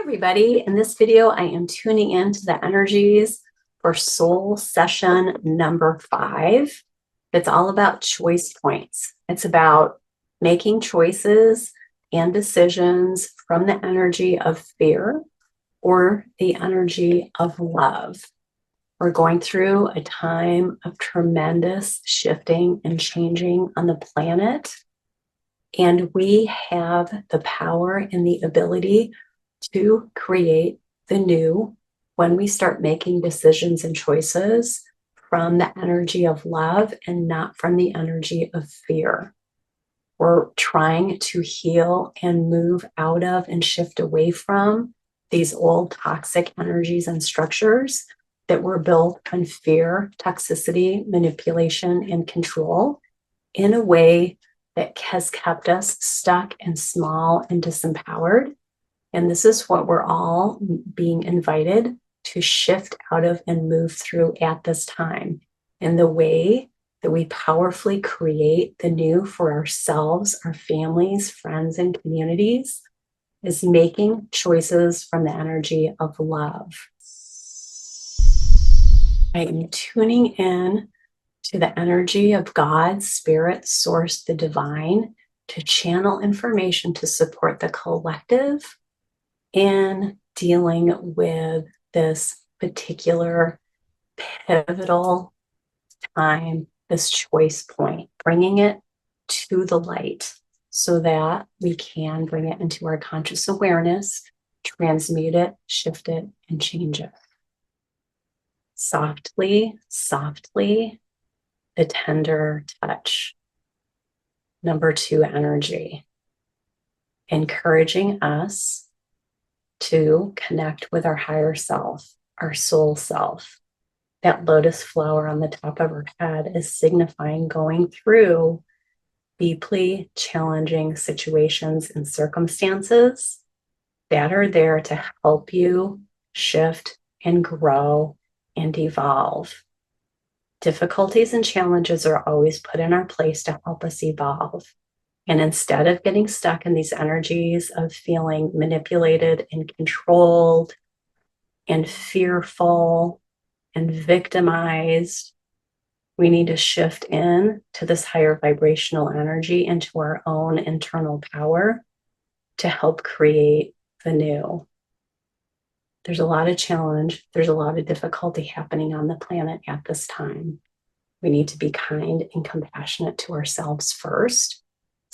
Everybody, in this video, I am tuning into the energies for soul session number 5. It's all about choice points. It's about making choices and decisions from the energy of fear or the energy of love. We're going through a time of tremendous shifting and changing on the planet, and we have the power and the ability to create the new when we start making decisions and choices from the energy of love and not from the energy of fear. We're trying to heal and move out of and shift away from these old toxic energies and structures that were built on fear, toxicity, manipulation, and control in a way that has kept us stuck and small and disempowered. And this is what we're all being invited to shift out of and move through at this time. And the way that we powerfully create the new for ourselves, our families, friends, and communities is making choices from the energy of love. I am tuning in to the energy of God, Spirit, Source, the Divine, to channel information to support the collective in dealing with this particular pivotal time, this choice point, bringing it to the light so that we can bring it into our conscious awareness, transmute it, shift it, and change it. Softly, softly, the tender touch. Number 2 energy, encouraging us to connect with our higher self, our soul self. That lotus flower on the top of our head is signifying going through deeply challenging situations and circumstances that are there to help you shift and grow and evolve. Difficulties and challenges are always put in our place to help us evolve. And instead of getting stuck in these energies of feeling manipulated and controlled and fearful and victimized, we need to shift in to this higher vibrational energy, into our own internal power to help create the new. There's a lot of challenge. There's a lot of difficulty happening on the planet at this time. We need to be kind and compassionate to ourselves first,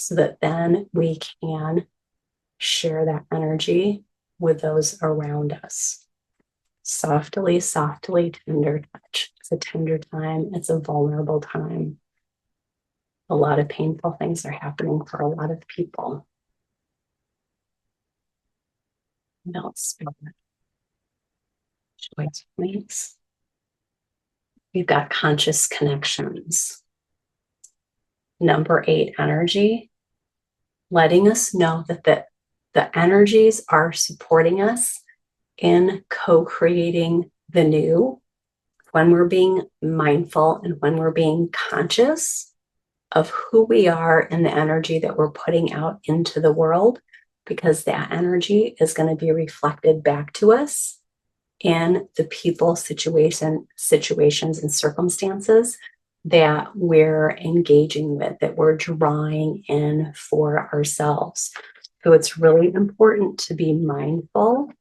so that then we can share that energy with those around us. Softly, softly, tender touch. It's a tender time. It's a vulnerable time. A lot of painful things are happening for a lot of people. Don't spill it. Choice points. We've got conscious connections. Number 8 energy, letting us know that the energies are supporting us in co-creating the new when we're being mindful and when we're being conscious of who we are and the energy that we're putting out into the world, because that energy is going to be reflected back to us in the people, situations, and circumstances that we're engaging with, that we're drawing in for ourselves. So it's really important to be mindful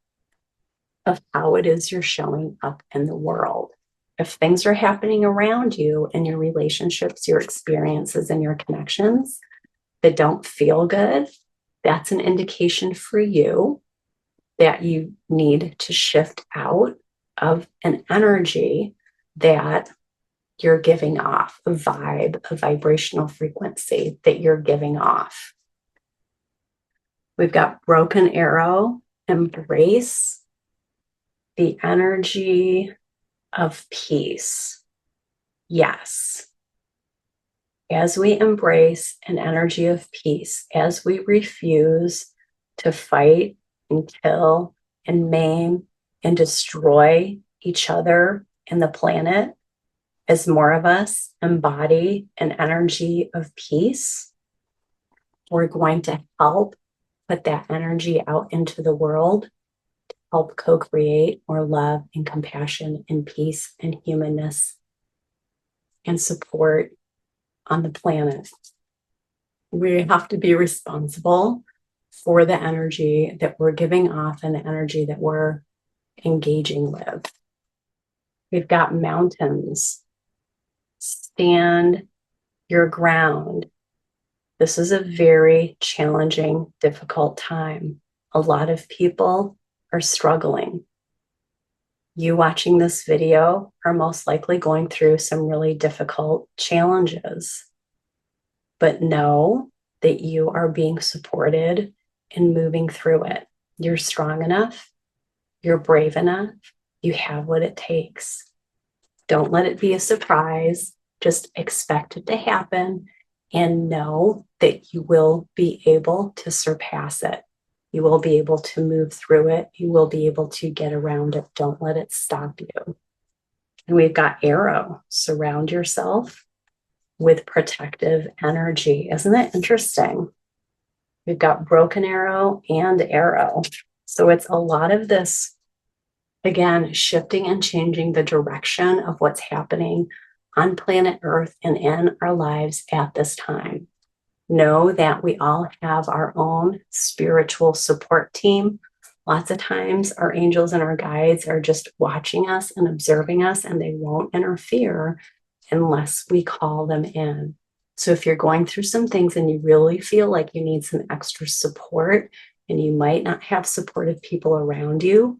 of how it is you're showing up in the world. If things are happening around you in your relationships, your experiences, and your connections that don't feel good, that's an indication for you that you need to shift out of an energy that you're giving off, a vibe, a vibrational frequency that you're giving off. We've got broken arrow, embrace the energy of peace. Yes. As we embrace an energy of peace, as we refuse to fight and kill and maim and destroy each other and the planet, as more of us embody an energy of peace, we're going to help put that energy out into the world help co-create more love and compassion and peace and humanness and support on the planet. We have to be responsible for the energy that we're giving off and the energy that we're engaging with. We've got mountains. Stand your ground. This is a very challenging, difficult time. A lot of people are struggling. You watching this video are most likely going through some really difficult challenges. But know that you are being supported and moving through it. You're strong enough. You're brave enough. You have what it takes. Don't let it be a surprise. Just expect it to happen and know that you will be able to surpass it. You will be able to move through it. You will be able to get around it. Don't let it stop you. And we've got arrow. Surround yourself with protective energy. Isn't it interesting? We've got broken arrow and arrow. So it's a lot of this, again, shifting and changing the direction of what's happening on planet Earth and in our lives at this time. Know that we all have our own spiritual support team. Lots of times our angels and our guides are just watching us and observing us, and they won't interfere unless we call them in. So if you're going through some things and you really feel like you need some extra support and you might not have supportive people around you,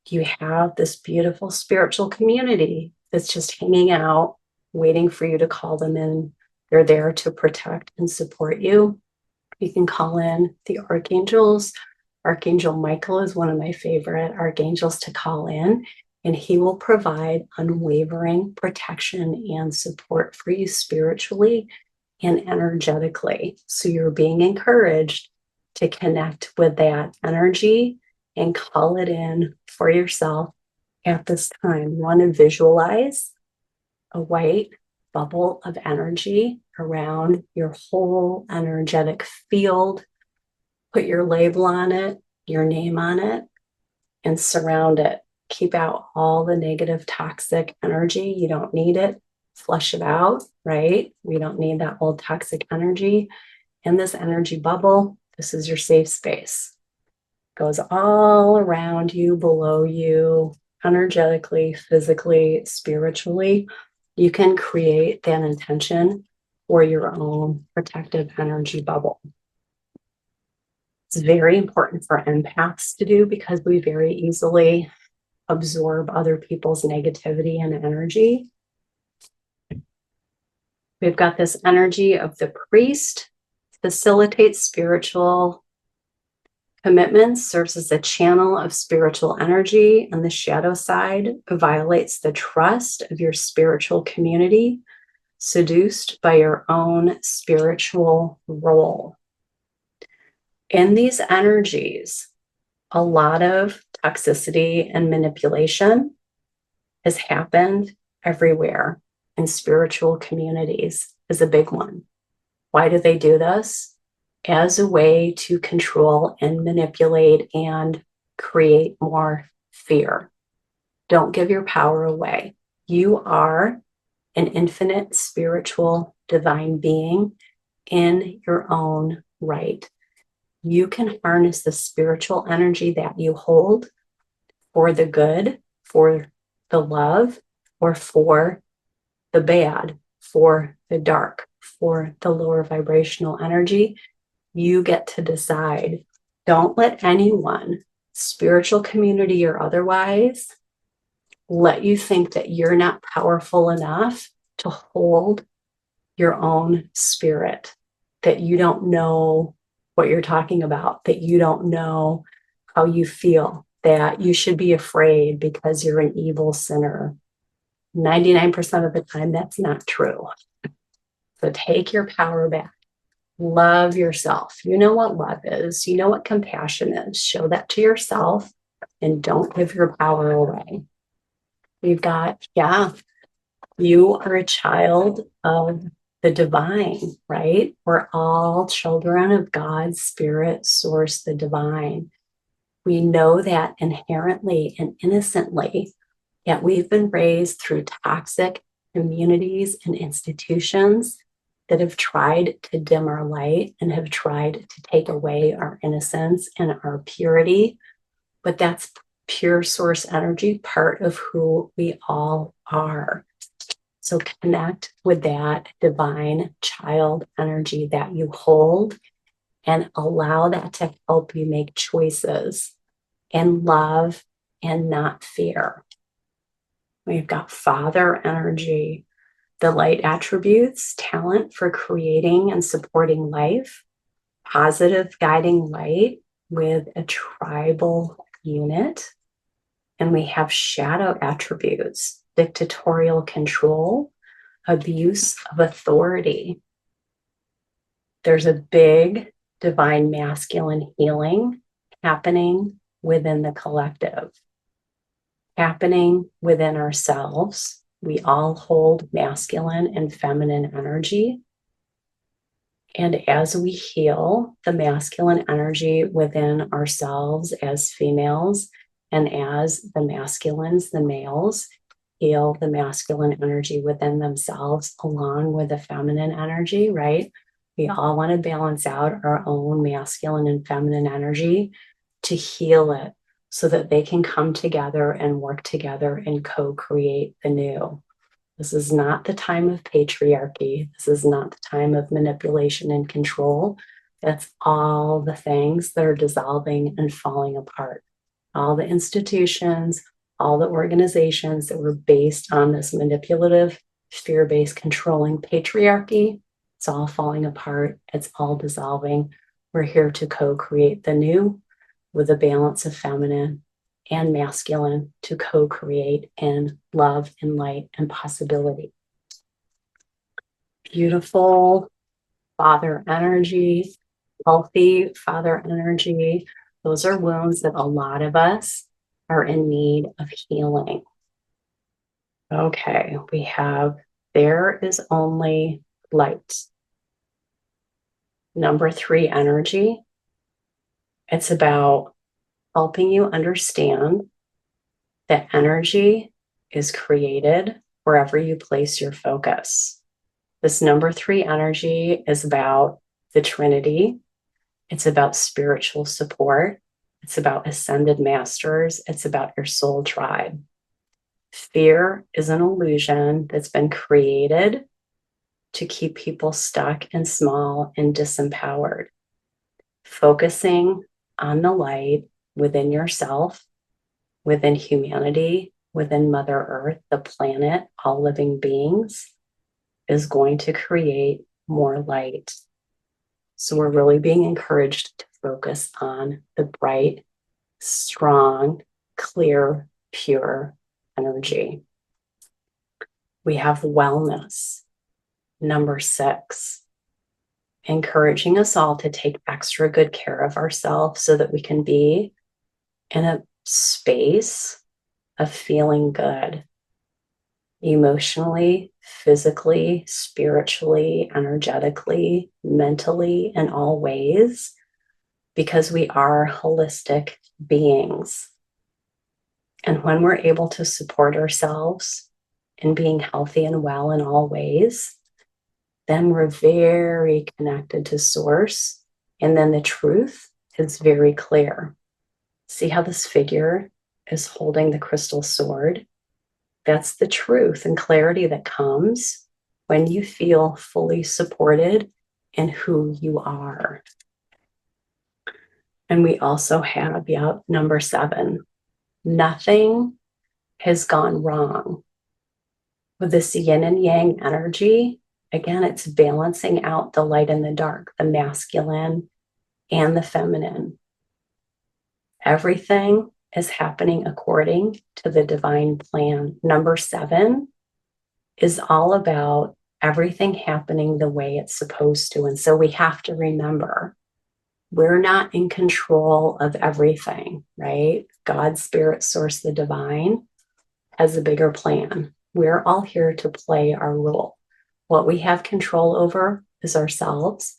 you have this beautiful spiritual community that's just hanging out, waiting for you to call them in. They're there to protect and support you. You can call in the archangels. Archangel Michael is one of my favorite archangels to call in, and he will provide unwavering protection and support for you spiritually and energetically. So you're being encouraged to connect with that energy and call it in for yourself at this time. You want to visualize a white bubble of energy around your whole energetic field. Put your label on it, your name on it, and surround it. Keep out all the negative, toxic energy. You don't need it. Flush it out, right? We don't need that old toxic energy. In this energy bubble, this is your safe space. Goes all around you, below you, energetically, physically, spiritually. You can create that intention for your own protective energy bubble. It's very important for empaths to do because we very easily absorb other people's negativity and energy. We've got this energy of the priest, facilitates spiritual commitments, serves as a channel of spiritual energy, and the shadow side violates the trust of your spiritual community, seduced by your own spiritual role. In these energies, a lot of toxicity and manipulation has happened everywhere, in spiritual communities is a big one. Why do they do this? As a way to control and manipulate and create more fear. Don't give your power away. You are an infinite spiritual divine being in your own right. You can harness the spiritual energy that you hold for the good, for the love, or for the bad, for the dark, for the lower vibrational energy. You get to decide. Don't let anyone, spiritual community or otherwise, let you think that you're not powerful enough to hold your own spirit, that you don't know what you're talking about, that you don't know how you feel, that you should be afraid because you're an evil sinner. 99% of the time, that's not true. So take your power back. Love yourself. You know what love is. You know what compassion is. Show that to yourself and don't give your power away. We've got, you are a child of the divine, right? We're all children of God's spirit source, the divine. We know that inherently and innocently, yet we've been raised through toxic communities and institutions that have tried to dim our light and have tried to take away our innocence and our purity. But that's pure source energy, part of who we all are. So connect with that divine child energy that you hold and allow that to help you make choices in love and not fear. We've got father energy, the light attributes, talent for creating and supporting life, positive guiding light with a tribal unit. And we have shadow attributes, dictatorial control, abuse of authority. There's a big divine masculine healing happening within the collective, happening within ourselves. We all hold masculine and feminine energy. And as we heal the masculine energy within ourselves as females, and as the masculines, the males, heal the masculine energy within themselves along with the feminine energy, right? We all want to balance out our own masculine and feminine energy to heal it so that they can come together and work together and co-create the new. This is not the time of patriarchy. This is not the time of manipulation and control. That's all the things that are dissolving and falling apart. All the institutions, all the organizations that were based on this manipulative, fear-based, controlling patriarchy, it's all falling apart. It's all dissolving. We're here to co-create the new with a balance of feminine and masculine to co-create in love and light and possibility. Beautiful father energy, healthy father energy. Those are wounds that a lot of us are in need of healing. Okay, we have there is only light. Number 3 energy. It's about helping you understand that energy is created wherever you place your focus. This number 3 energy is about the Trinity. It's about spiritual support. It's about ascended masters. It's about your soul tribe. Fear is an illusion that's been created to keep people stuck and small and disempowered. Focusing on the light within yourself, within humanity, within Mother Earth, the planet, all living beings, is going to create more light. So we're really being encouraged to focus on the bright, strong, clear, pure energy. We have wellness, number 6, encouraging us all to take extra good care of ourselves so that we can be in a space of feeling good, emotionally, physically, spiritually, energetically, mentally, in all ways, because we are holistic beings. And when we're able to support ourselves in being healthy and well in all ways, then we're very connected to source. And then the truth is very clear. See how this figure is holding the crystal sword? That's the truth and clarity that comes when you feel fully supported in who you are. And we also have, number 7, nothing has gone wrong. With this yin and yang energy, again, it's balancing out the light and the dark, the masculine and the feminine. Everything is happening according to the divine plan. Number 7 is all about everything happening the way it's supposed to. And so we have to remember, we're not in control of everything, right? God, spirit, source, the divine has a bigger plan. We're all here to play our role. What we have control over is ourselves,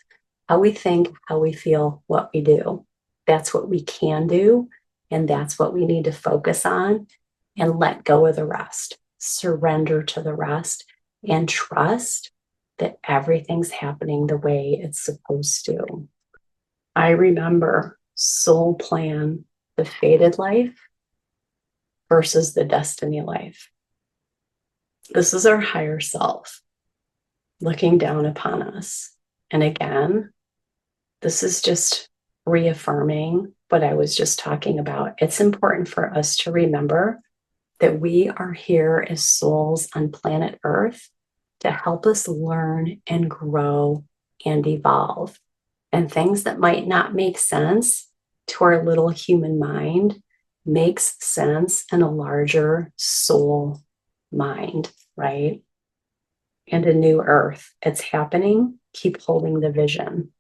how we think, how we feel, what we do. That's what we can do. And that's what we need to focus on and let go of the rest. Surrender to the rest and trust that everything's happening the way it's supposed to. I remember soul plan, the fated life versus the destiny life. This is our higher self looking down upon us. And again, this is just reaffirming what I was just talking about. It's important for us to remember that we are here as souls on planet Earth to help us learn and grow and evolve. And things that might not make sense to our little human mind makes sense in a larger soul mind, right? And a new earth. It's happening. Keep holding the vision.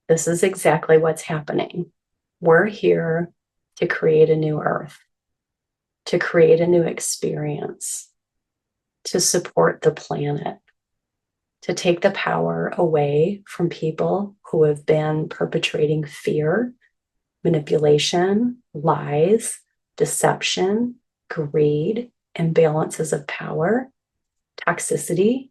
This is exactly what's happening. We're here to create a new earth, to create a new experience, to support the planet, to take the power away from people who have been perpetrating fear, manipulation, lies, deception, greed, imbalances of power, toxicity.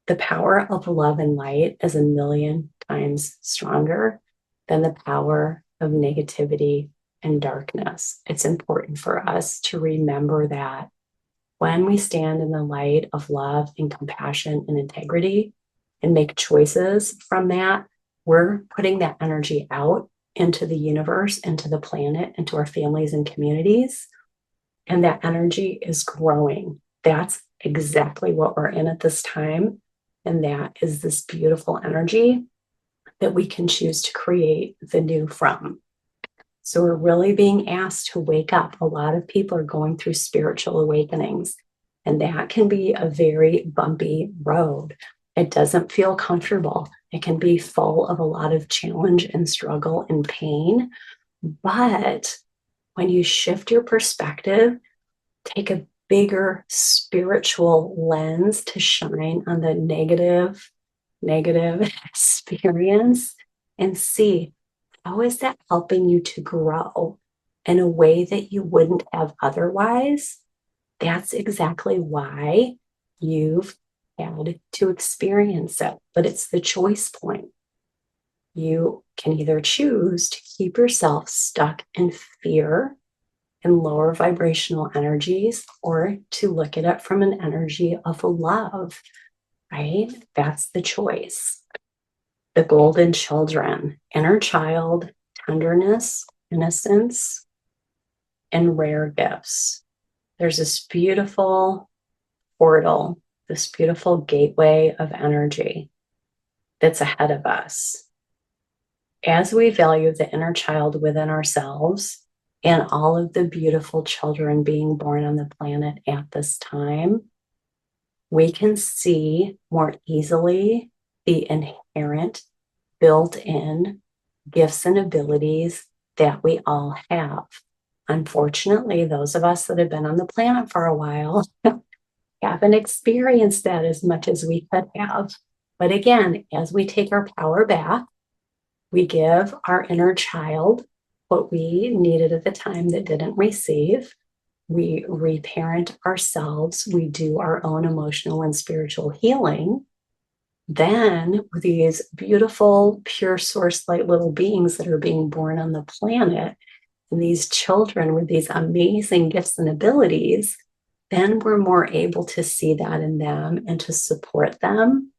The power of love and light is 1,000,000 times stronger than the power of negativity and darkness. It's important for us to remember that when we stand in the light of love and compassion and integrity and make choices from that, we're putting that energy out into the universe, into the planet, into our families and communities. And that energy is growing. That's exactly what we're in at this time. And that is this beautiful energy that we can choose to create the new from. So we're really being asked to wake up. A lot of people are going through spiritual awakenings, and that can be a very bumpy road. It doesn't feel comfortable. It can be full of a lot of challenge and struggle and pain. But when you shift your perspective, take a bigger spiritual lens to shine on the negative experience and see, how is that helping you to grow in a way that you wouldn't have otherwise? That's exactly why you've had to experience it. But it's the choice point. You can either choose to keep yourself stuck in fear and lower vibrational energies, or to look at it from an energy of love, right? That's the choice. The golden children, inner child, tenderness, innocence, and rare gifts. There's this beautiful portal, this beautiful gateway of energy that's ahead of us. As we value the inner child within ourselves and all of the beautiful children being born on the planet at this time, we can see more easily the inherent, built-in gifts and abilities that we all have. Unfortunately, those of us that have been on the planet for a while haven't experienced that as much as we could have. But again, as we take our power back, we give our inner child what we needed at the time that didn't receive. We reparent ourselves. We do our own emotional and spiritual healing. Then these beautiful, pure source light little beings that are being born on the planet, and these children with these amazing gifts and abilities, then we're more able to see that in them and to support them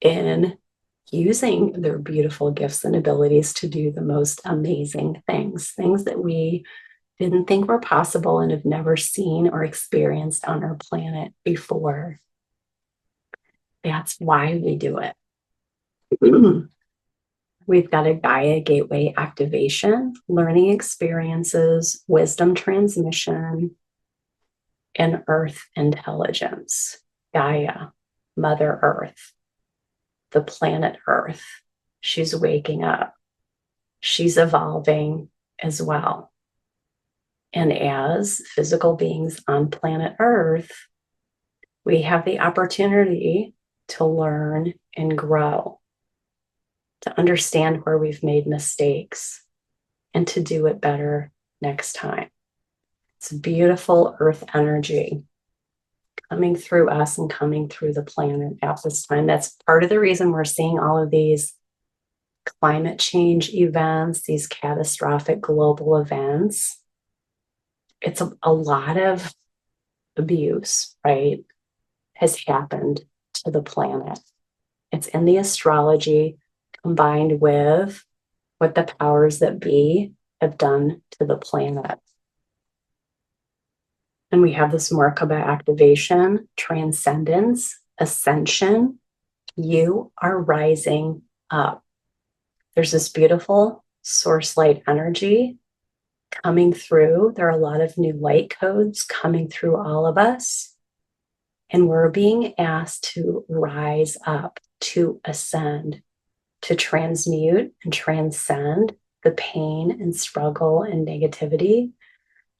in using their beautiful gifts and abilities to do the most amazing things that we didn't think were possible and have never seen or experienced on our planet before. That's why we do it. We've got a Gaia Gateway activation, learning experiences, wisdom transmission, and Earth intelligence. Gaia, Mother Earth, the planet Earth. She's waking up. She's evolving as well. And as physical beings on planet Earth, we have the opportunity to learn and grow, to understand where we've made mistakes, and to do it better next time. It's beautiful earth energy coming through us and coming through the planet at this time. That's part of the reason we're seeing all of these climate change events, these catastrophic global events. It's a lot of abuse, right, has happened to the planet. It's in the astrology combined with what the powers that be have done to the planet. And we have this Merkaba activation, transcendence, ascension. You are rising up. There's this beautiful source light energy coming through. There are a lot of new light codes coming through all of us. And we're being asked to rise up, to ascend, to transmute and transcend the pain and struggle and negativity,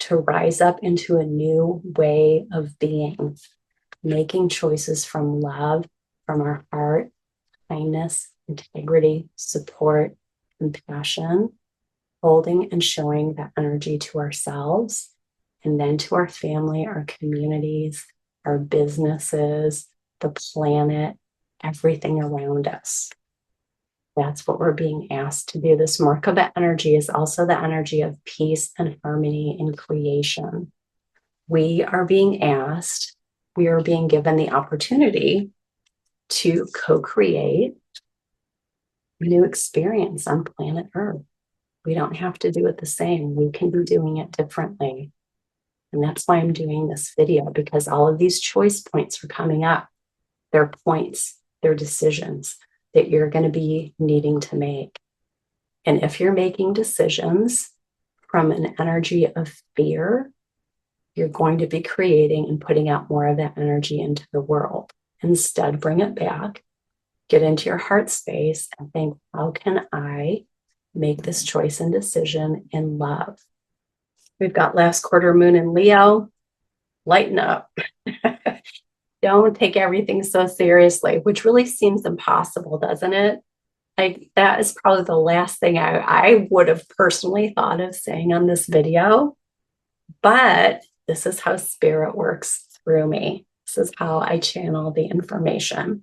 to rise up into a new way of being, making choices from love, from our heart, kindness, integrity, support, compassion, holding and showing that energy to ourselves and then to our family, our communities, our businesses, the planet, everything around us. That's what we're being asked to do. This Merkaba energy is also the energy of peace and harmony in creation. We are being asked, we are being given the opportunity to co-create a new experience on planet Earth. We don't have to do it the same. We can be doing it differently. And that's why I'm doing this video, because all of these choice points are coming up. They're points, they're decisions that you're going to be needing to make. And if you're making decisions from an energy of fear, you're going to be creating and putting out more of that energy into the world. Instead, bring it back, get into your heart space and think, how can I make this choice and decision in love? We've got last quarter moon in Leo. Lighten up. Don't take everything so seriously, which really seems impossible, doesn't it? Like, that is probably the last thing I would have personally thought of saying on this video. But this is how spirit works through me. This is how I channel the information.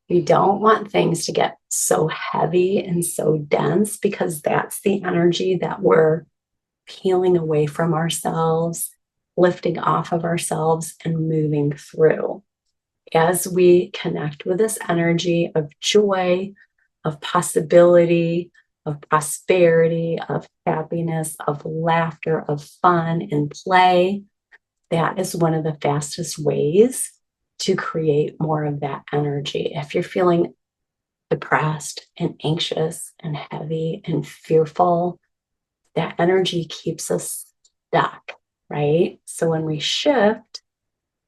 We don't want things to get so heavy and so dense, because that's the energy that we're peeling away from ourselves, lifting off of ourselves, and moving through. As we connect with this energy of joy, of possibility, of prosperity, of happiness, of laughter, of fun and play, that is one of the fastest ways to create more of that energy. If you're feeling depressed and anxious and heavy and fearful, that energy keeps us stuck, right? So when we shift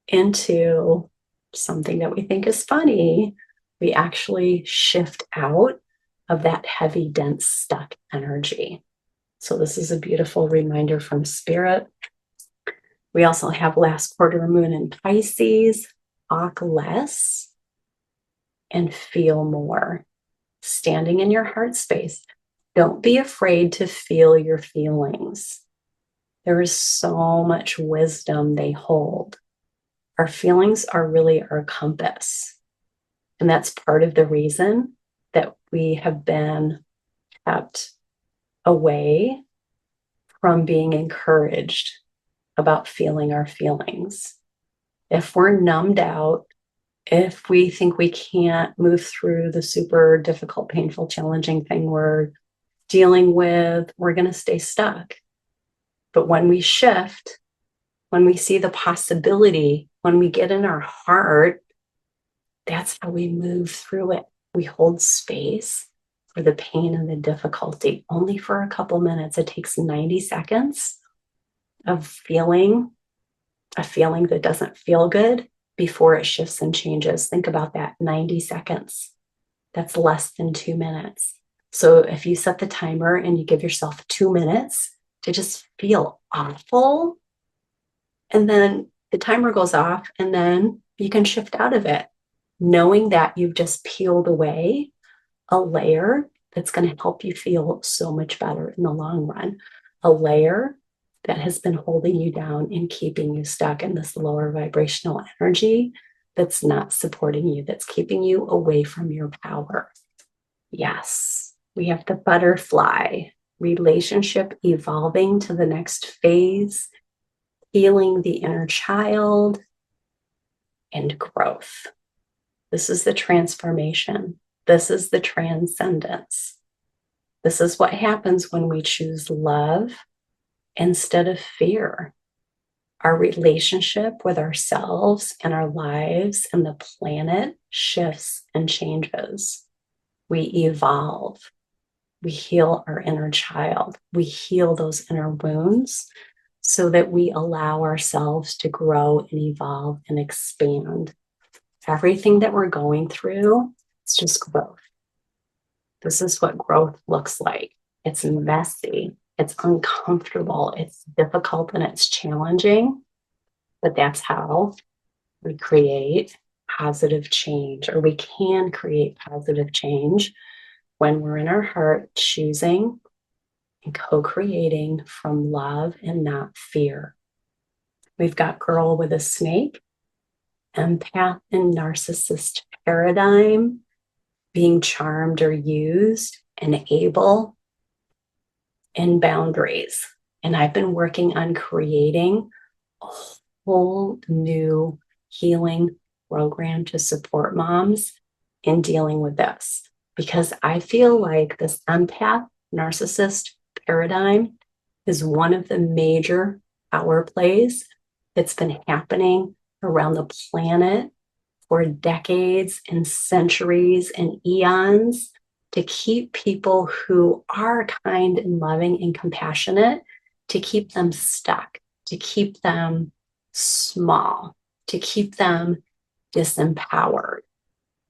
into something that we think is funny, we actually shift out of that heavy, dense, stuck energy. So this is a beautiful reminder from Spirit. We also have last quarter moon in Pisces. Talk less and feel more. Standing in your heart space. Don't be afraid to feel your feelings. There is so much wisdom they hold. Our feelings are really our compass. And that's part of the reason that we have been kept away from being encouraged about feeling our feelings. If we're numbed out, if we think we can't move through the super difficult, painful, challenging thing we're dealing with, we're going to stay stuck. But when we shift, when we see the possibility, when we get in our heart, that's how we move through it. We hold space for the pain and the difficulty only for a couple minutes. It takes 90 seconds of feeling a feeling that doesn't feel good before it shifts and changes. Think about that, 90 seconds. That's less than 2 minutes. So if you set the timer and you give yourself 2 minutes to just feel awful, and then the timer goes off, and then you can shift out of it, knowing that you've just peeled away a layer that's going to help you feel so much better in the long run. a layer that has been holding you down and keeping you stuck in this lower vibrational energy that's not supporting you, that's keeping you away from your power. Yes, we have the butterfly, relationship evolving to the next phase, healing the inner child, and growth. This is the transformation. This is the transcendence. This is what happens when we choose love instead of fear. Our relationship with ourselves and our lives and the planet shifts and changes. We evolve. We heal our inner child. We heal those inner wounds so that we allow ourselves to grow and evolve and expand. Everything that we're going through, it's just growth. This is what growth looks like. It's messy, it's uncomfortable, it's difficult, and it's challenging, but that's how we create positive change, or we can create positive change when we're in our heart choosing and co-creating from love and not fear. We've got girl with a snake, empath and narcissist paradigm, being charmed or used, and able, and boundaries. And I've been working on creating a whole new healing program to support moms in dealing with this, because I feel like this empath narcissist paradigm is one of the major power plays that's been happening around the planet for decades and centuries and eons, to keep people who are kind and loving and compassionate, to keep them stuck, to keep them small, to keep them disempowered.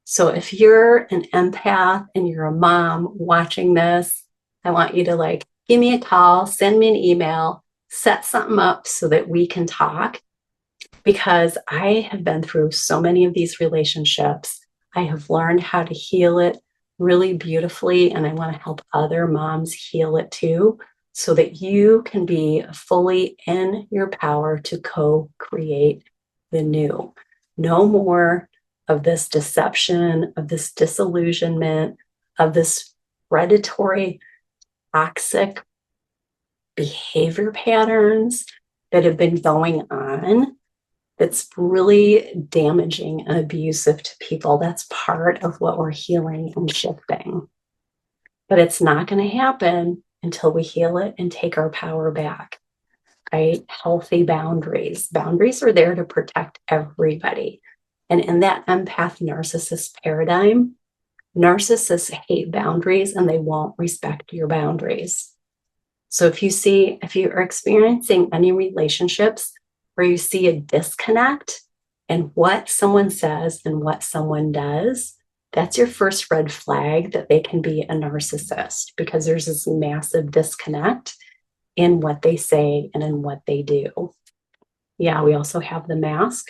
So if you're an empath and you're a mom watching this, I want you to give me a call, send me an email, set something up so that we can talk, because I have been through so many of these relationships. I have learned how to heal it really beautifully, and I want to help other moms heal it too, so that you can be fully in your power to co-create the new. No more of this deception, of this disillusionment, of this predatory, toxic behavior patterns that have been going on, that's really damaging and abusive to people. That's part of what we're healing and shifting. But it's not going to happen until we heal it and take our power back, right? Healthy boundaries. Boundaries are there to protect everybody. And in that empath narcissist paradigm, narcissists hate boundaries and they won't respect your boundaries. So if you are experiencing any relationships where you see a disconnect in what someone says and what someone does, that's your first red flag that they can be a narcissist, because there's this massive disconnect in what they say and in what they do. Yeah, we also have the mask,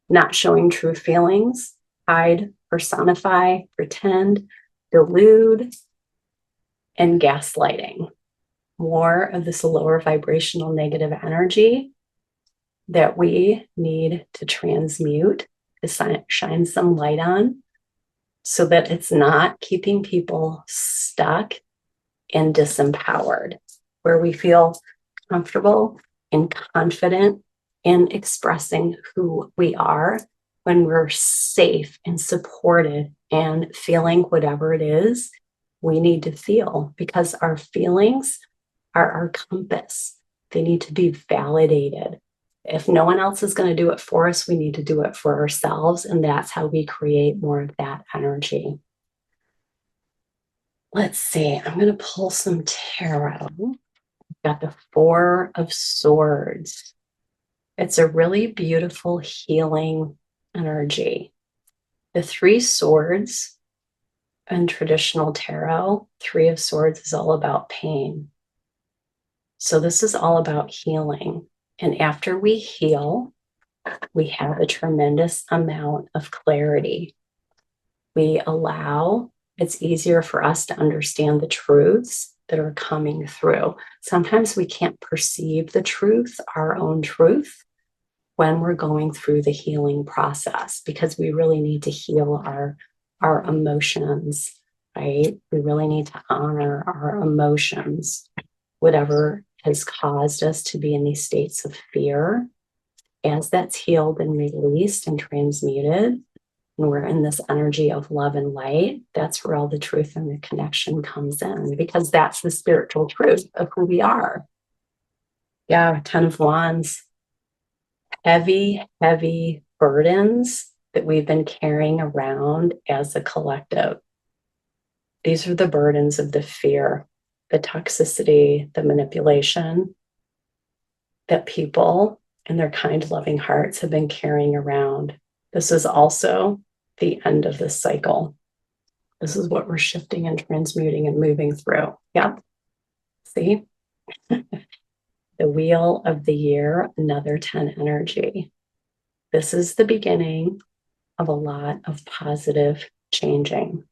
not showing true feelings, hide, personify, pretend, delude, and gaslighting. More of this lower vibrational negative energy that we need to transmute, to shine some light on, so that it's not keeping people stuck and disempowered, where we feel comfortable and confident in expressing who we are, when we're safe and supported and feeling whatever it is we need to feel, because our feelings are our compass. They need to be validated. If no one else is going to do it for us, we need to do it for ourselves. And that's how we create more of that energy. Let's see. I'm going to pull some tarot. I've got the Four of Swords. It's a really beautiful healing energy. The Three Swords in traditional tarot, Three of Swords is all about pain. So this is all about healing. And after we heal, we have a tremendous amount of clarity. It's easier for us to understand the truths that are coming through. Sometimes we can't perceive the truth, our own truth, when we're going through the healing process, because we really need to heal our emotions, right? We really need to honor our emotions, whatever has caused us to be in these states of fear. As that's healed and released and transmuted, and we're in this energy of love and light, that's where all the truth and the connection comes in, because that's the spiritual truth of who we are. Yeah, 10 of Wands. Heavy, heavy burdens that we've been carrying around as a collective. These are the burdens of the fear, the toxicity, the manipulation that people and their kind, loving hearts have been carrying around. This is also the end of this cycle. This is what we're shifting and transmuting and moving through. Yep. See? The wheel of the year, another 10 energy. This is the beginning of a lot of positive changing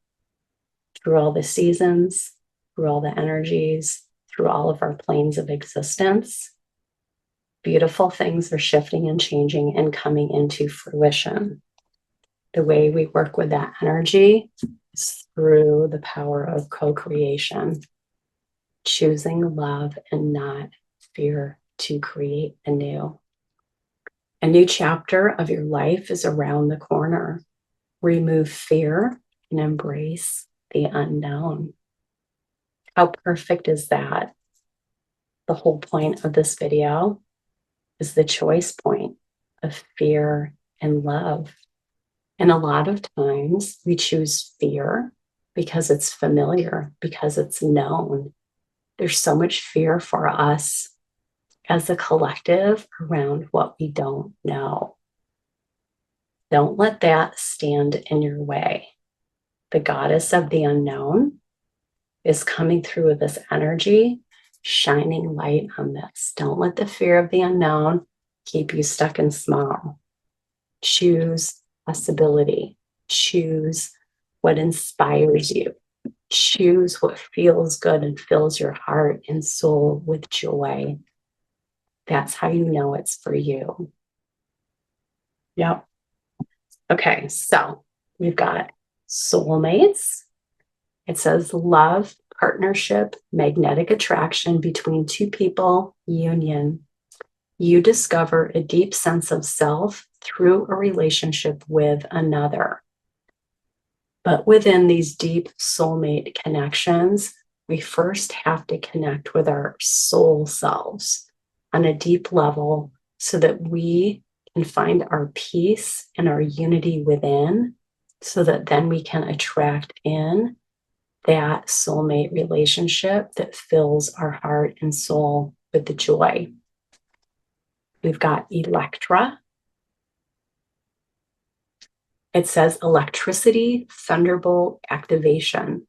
through all the seasons, through all the energies, through all of our planes of existence. Beautiful things are shifting and changing and coming into fruition. The way we work with that energy is through the power of co-creation, choosing love and not fear to create anew. A new chapter of your life is around the corner. Remove fear and embrace the unknown. How perfect is that? The whole point of this video is the choice point of fear and love. And a lot of times we choose fear because it's familiar, because it's known. There's so much fear for us as a collective around what we don't know. Don't let that stand in your way. The goddess of the unknown is coming through with this energy, shining light on this. Don't let the fear of the unknown keep you stuck and small. Choose possibility. Choose what inspires you. Choose what feels good and fills your heart and soul with joy. That's how you know it's for you. Yep. Okay, so we've got soulmates. It says love, partnership, magnetic attraction between two people, union. You discover a deep sense of self through a relationship with another. But within these deep soulmate connections, we first have to connect with our soul selves on a deep level so that we can find our peace and our unity within, so that then we can attract in that soulmate relationship that fills our heart and soul with the joy. We've got Electra. It says electricity, thunderbolt activation.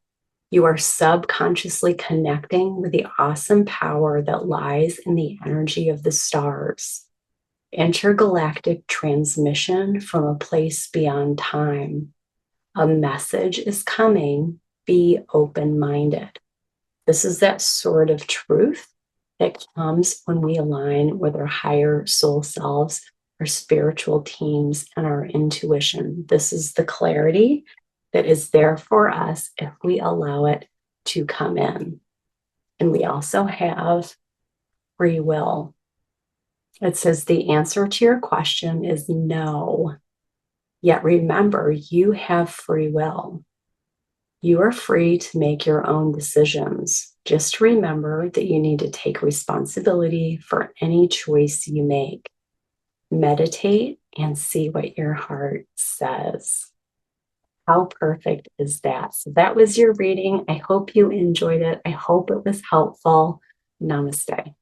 You are subconsciously connecting with the awesome power that lies in the energy of the stars. Intergalactic transmission from a place beyond time. A message is coming. Be open-minded. This is that sort of truth that comes when we align with our higher soul selves, our spiritual teams, and our intuition. This is the clarity that is there for us if we allow it to come in. And we also have free will. It says the answer to your question is no. Yet remember, you have free will. You are free to make your own decisions. Just remember that you need to take responsibility for any choice you make. Meditate and see what your heart says. How perfect is that? So that was your reading. I hope you enjoyed it. I hope it was helpful. Namaste.